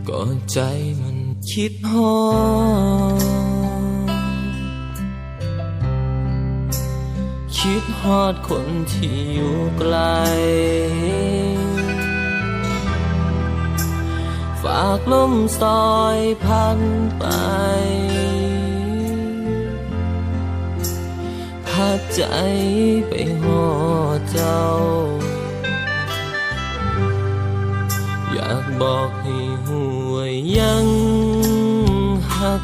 ก็ใจมันคิดฮอดคิดฮอดคนที่อยู่ไกลฝากลมซอยพันไปพาใจไปฮอดเจ้าอยากบอกให้หูว่ายังหัก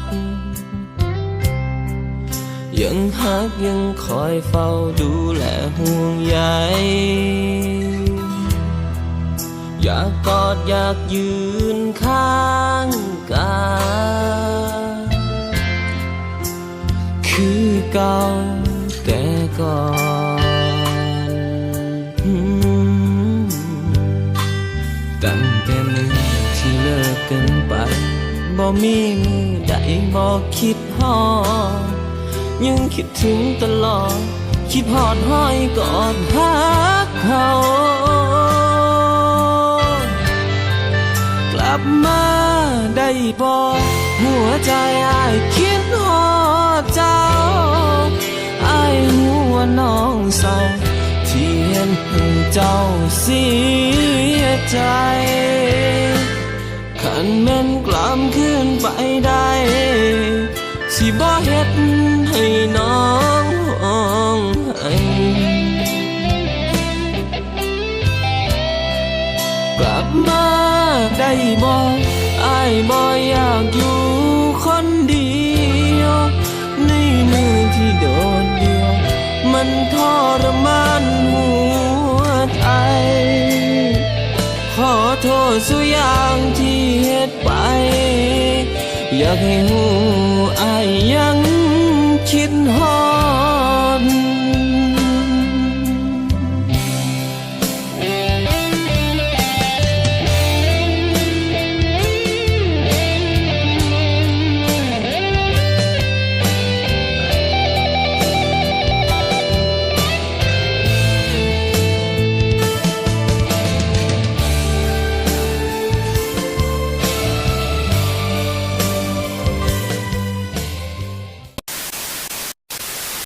ยังคอยเฝ้าดูแลห่วงใยอยากกอดอยากยืนข้างกายคือเก่าแต่ก่อนตั้งแต่มือที่เลิกกันไปบ่มีมือใดบ่คิดฮอดยังคิดถึงตลอดคิดฮอดห้อยกอดฮักเขากลับมาได้บ่หัวใจอ้ายคิดฮอดเจ้าอ้ายหัวน้องเศร้าที่เห็นเจ้าเสียใจขันแม่นกลับคืนไปได้สิบ่เฮ็ดให้น้องห้องให้กลับมาได้บ่อ้ายบ่อยากอยู่คนเดียวในมือที่โดดเดี่ยวมันทรมานหัวใจขอโทษสุอย่างที่เฮ็ดไปอยากให้หู